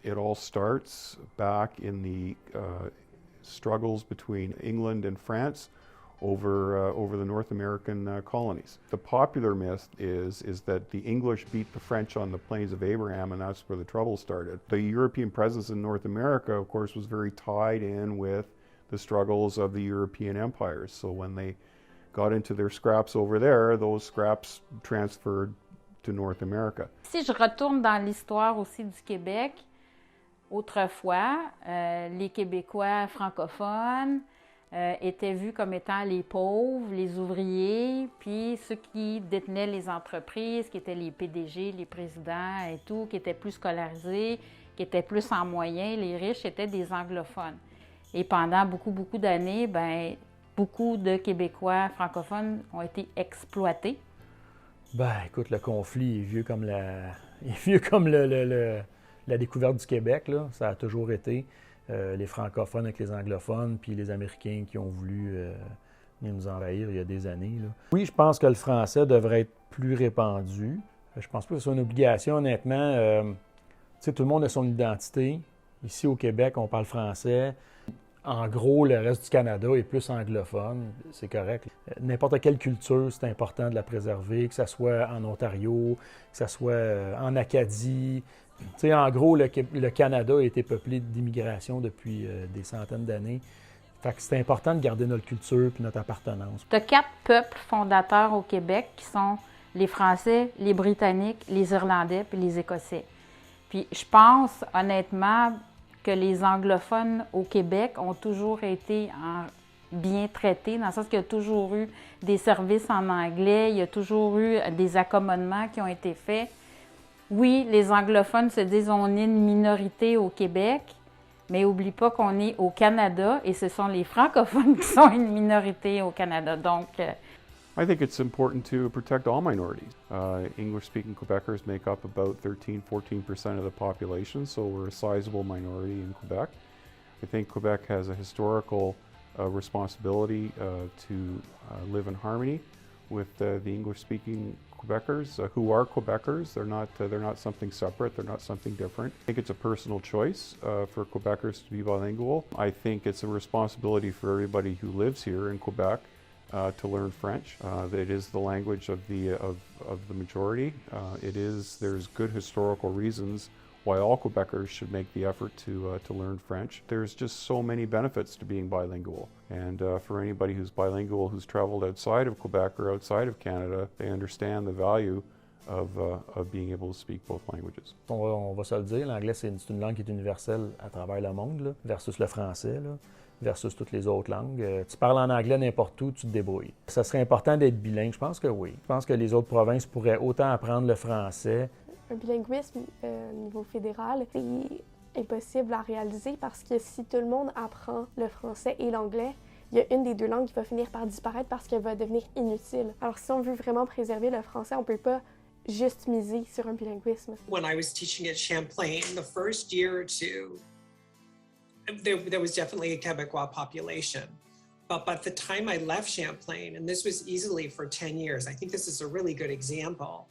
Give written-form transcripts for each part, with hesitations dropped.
It all starts back in the struggles between England and France over the North American colonies. The popular myth is that the English beat the French on the Plains of Abraham, and that's where the trouble started. The European presence in North America, of course, was very tied in with the struggles of the European empires. So when they got into their scraps over there, those scraps transferred to North America. Si je retourne dans l'histoire aussi du Québec, autrefois, les Québécois francophones étaient vus comme étant les pauvres, les ouvriers, puis ceux qui détenaient les entreprises, qui étaient les PDG, les présidents et tout, qui étaient plus scolarisés, qui étaient plus en moyens, les riches étaient des anglophones. Et pendant beaucoup d'années, ben, beaucoup de Québécois francophones ont été exploités. Ben, écoute, le conflit est vieux comme la découverte du Québec, là. Ça a toujours été les francophones avec les anglophones, puis les Américains qui ont voulu venir nous envahir il y a des années, là. Oui, je pense que le français devrait être plus répandu. Je pense pas que ce soit une obligation, honnêtement. Tu sais, tout le monde a son identité. Ici, au Québec, on parle français. En gros, le reste du Canada est plus anglophone, c'est correct. N'importe quelle culture, c'est important de la préserver, que ce soit en Ontario, que ce soit en Acadie. Tu sais, en gros, le Canada a été peuplé d'immigration depuis des centaines d'années. Fait que c'est important de garder notre culture et notre appartenance. Tu as 4 peuples fondateurs au Québec qui sont les Français, les Britanniques, les Irlandais et les Écossais. Puis je pense, honnêtement, que les anglophones au Québec ont toujours été bien traités, dans le sens qu'il y a toujours eu des services en anglais, il y a toujours eu des accommodements qui ont été faits. Oui, les anglophones se disent on est une minorité au Québec, mais n'oublie pas qu'on est au Canada et ce sont les francophones qui sont une minorité au Canada. Donc, I think it's important to protect all minorities. English-speaking Quebecers make up about 13-14% of the population, so we're a sizable minority in Quebec. I think Quebec has a historical responsibility to live in harmony with the English-speaking Quebecers who are Quebecers. They're not something separate. They're not something different. I think it's a personal choice for Quebecers to be bilingual. I think it's a responsibility for everybody who lives here in Quebec to learn French. It is the language of the majority. There's good historical reasons why all Quebecers should make the effort to learn French. There's just so many benefits to being bilingual. And for anybody who's bilingual who's traveled outside of Quebec or outside of Canada, they understand the value of being able to speak both languages. On va se le dire, l'anglais c'est une langue qui est universelle à travers le monde, là, versus le français, là, versus toutes les autres langues. Tu parles en anglais n'importe où, tu te débrouilles. Ça serait important d'être bilingue, je pense que oui. Je pense que les autres provinces pourraient autant apprendre le français. Un bilinguisme au niveau fédéral, c'est impossible à réaliser parce que si tout le monde apprend le français et l'anglais, il y a une des deux langues qui va finir par disparaître parce qu'elle va devenir inutile. Alors si on veut vraiment préserver le français, on ne peut pas juste miser sur un bilinguisme. When I was teaching at Champlain, the first year or two, there was definitely a Quebecois population. But by the time I left Champlain, and this was easily for 10 years, I think this is a really good example,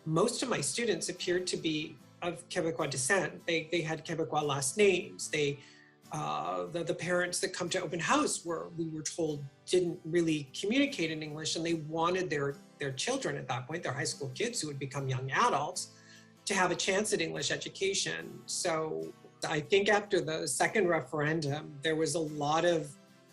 most of my students appeared to be of Quebecois descent. They had Quebecois last names. The parents that come to open house we were told didn't really communicate in English, and they wanted their children at that point, their high school kids who would become young adults, to have a chance at English education. So I think after the second referendum, there was a lot of,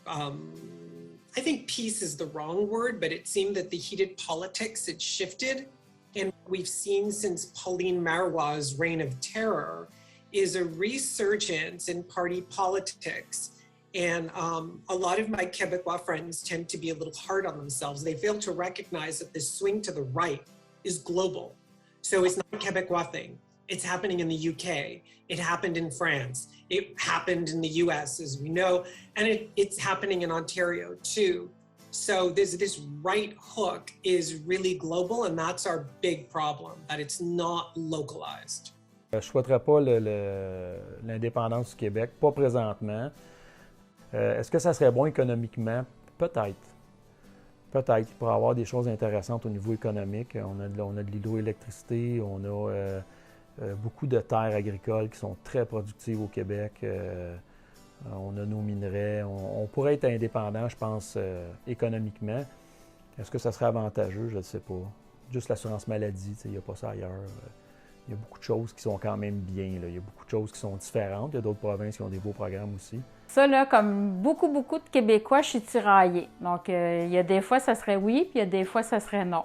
I think peace is the wrong word, but it seemed that the heated politics had shifted. And we've seen since Pauline Marois' reign of terror is a resurgence in party politics. And a lot of my Quebecois friends tend to be a little hard on themselves. They fail to recognize that this swing to the right is global. So it's not a Quebecois thing. It's happening in the UK. It happened in France. It happened in the US, as we know, and it's happening in Ontario too. So this right hook is really global, and that's our big problem, that it's not localized. Je ne souhaiterais pas l'indépendance du Québec, pas présentement. Est-ce que ça serait bon économiquement? Peut-être. Peut-être. Il pourrait y avoir des choses intéressantes au niveau économique. On a de l'hydroélectricité, on a beaucoup de terres agricoles qui sont très productives au Québec. On a nos minerais. On pourrait être indépendant, je pense, économiquement. Est-ce que ça serait avantageux? Je ne sais pas. Juste l'assurance maladie, il n'y a pas ça ailleurs. Il y a beaucoup de choses qui sont quand même bien. Là. Il y a beaucoup de choses qui sont différentes. Il y a d'autres provinces qui ont des beaux programmes aussi. Ça, là, comme beaucoup de Québécois, je suis tiraillée. Donc, il y a des fois, ça serait oui, puis il y a des fois, ça serait non.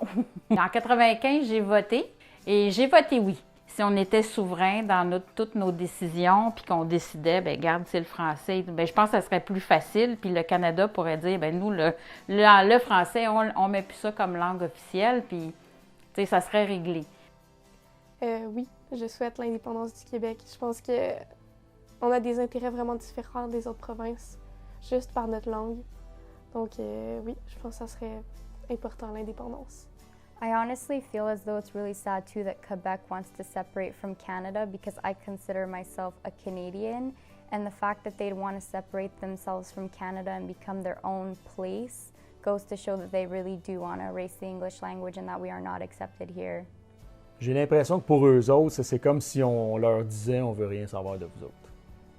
En 95, j'ai voté et j'ai voté oui. Si on était souverain dans toutes nos décisions, puis qu'on décidait, bien, garde, c'est le français, bien, je pense que ça serait plus facile. Puis le Canada pourrait dire, bien, nous, le français, on met plus ça comme langue officielle, puis, tu sais, ça serait réglé. Oui, je souhaite l'indépendance du Québec. Je pense que on a des intérêts vraiment différents des autres provinces, juste par notre langue. Donc oui, je pense que ça serait important, l'indépendance. I honestly feel as though it's really sad too that Quebec wants to separate from Canada because I consider myself a Canadian, and the fact that they'd want to separate themselves from Canada and become their own place goes to show that they really do want to erase the English language and that we are not accepted here. J'ai l'impression que pour eux autres, c'est comme si on leur disait « on veut rien savoir de vous autres ».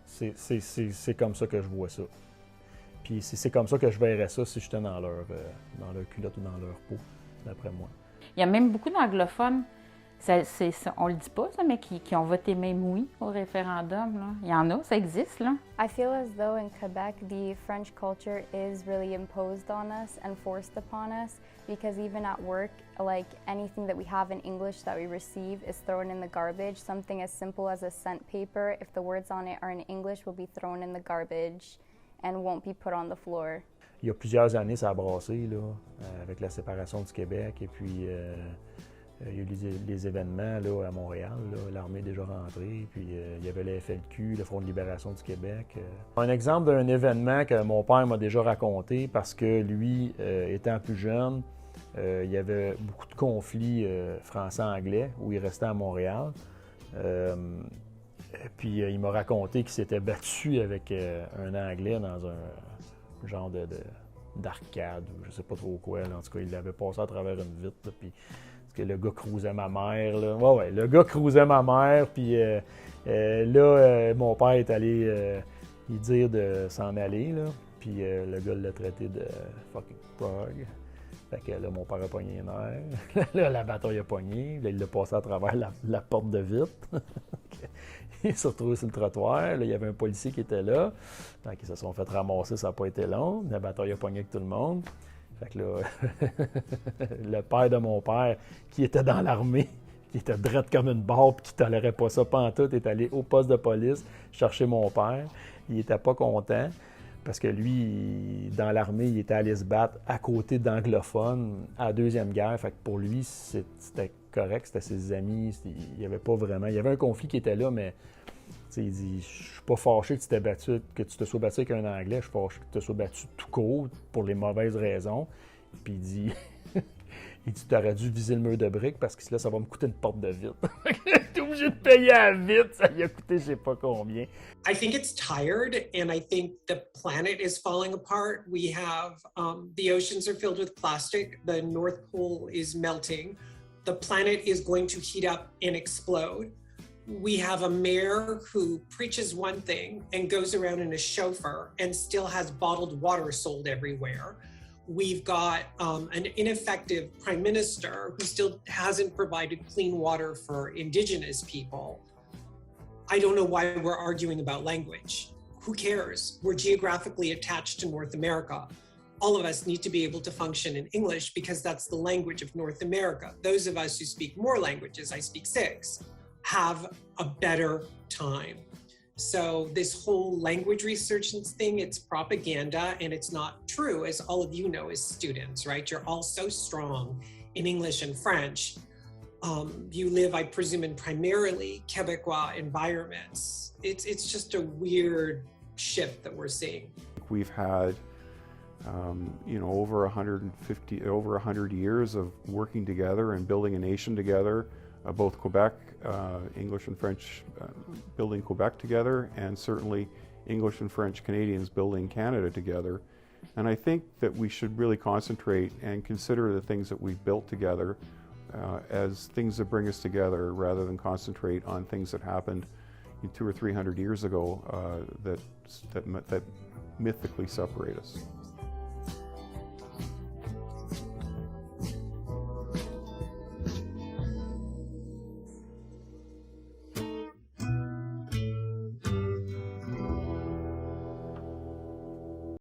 C'est comme ça que je vois ça. Puis c'est comme ça que je verrais ça si j'étais dans leur culotte ou dans leur peau, d'après moi. Il y a même beaucoup d'anglophones, on le dit pas, ça, mais qui ont voté même oui au référendum. Là. Il y en a, ça existe. Là. I feel as though in Quebec the French culture is really imposed on us and forced upon us because even at work, like anything that we have in English that we receive is thrown in the garbage. Something as simple as a scent paper, if the words on it are in English, will be thrown in the garbage and won't be put on the floor. Il y a plusieurs années, ça a brassé là, avec la séparation du Québec. Et puis, il y a eu les événements là, à Montréal. L'armée est déjà rentrée. Puis, il y avait le FLQ, le Front de libération du Québec. Un exemple d'un événement que mon père m'a déjà raconté parce que lui, étant plus jeune, il y avait beaucoup de conflits français-anglais où il restait à Montréal. Puis, il m'a raconté qu'il s'était battu avec un Anglais dans un genre d'arcade ou je sais pas trop quoi. Là. En tout cas, il l'avait passé à travers une vitre. Là, puis, parce que le gars cruisait ma mère. Là. Ouais, le gars cruisait ma mère. Puis là, mon père est allé lui dire de s'en aller. Là. Puis le gars l'a traité de fucking prog. Fait que là, mon père a pogné les nerfs. Là, la bataille a pogné. Là, il l'a passé à travers la porte de vitre. Il s'est retrouvé sur le trottoir. Là, il y avait un policier qui était là. Donc, ils se sont fait ramasser, ça n'a pas été long. La bataille a pogné avec tout le monde. Fait que là, le père de mon père, qui était dans l'armée, qui était drette comme une barre puis qui tolérait pas ça pantoute, est allé au poste de police chercher mon père. Il était pas content parce que lui, dans l'armée, il était allé se battre à côté d'anglophones à la Deuxième Guerre. Fait que pour lui, c'était correct, c'était ses amis. Il n'y avait pas vraiment... Il y avait un conflit qui était là, mais il dit « Je suis pas fâché que tu te sois battu avec un Anglais, je suis fâché que tu te sois battu tout court pour les mauvaises raisons. » Puis il dit « Tu aurais dû viser le mur de briques parce que là, ça va me coûter une porte de vitre. » J'étais obligé de payer à la vitre, ça lui a coûté je sais pas combien. I think it's tired, and I think the planet is falling apart. We have the oceans are filled with plastic. The North Pole is melting. The planet is going to heat up and explode. We have a mayor who preaches one thing and goes around in a chauffeur and still has bottled water sold everywhere. We've got an ineffective prime minister who still hasn't provided clean water for Indigenous people. I don't know why we're arguing about language. Who cares? We're geographically attached to North America. All of us need to be able to function in English because that's the language of North America. Those of us who speak more languages, I speak 6, have a better time. So this whole language resurgence thing, it's propaganda and it's not true, as all of you know as students, right? You're all so strong in English and French. You live, I presume, in primarily Quebecois environments. It's just a weird shift that we're seeing. We've had over 100 years of working together and building a nation together, both Quebec, English and French building Quebec together, and certainly English and French Canadians building Canada together. And I think that we should really concentrate and consider the things that we've built together as things that bring us together rather than concentrate on things that happened 200 or 300 years ago that mythically separate us.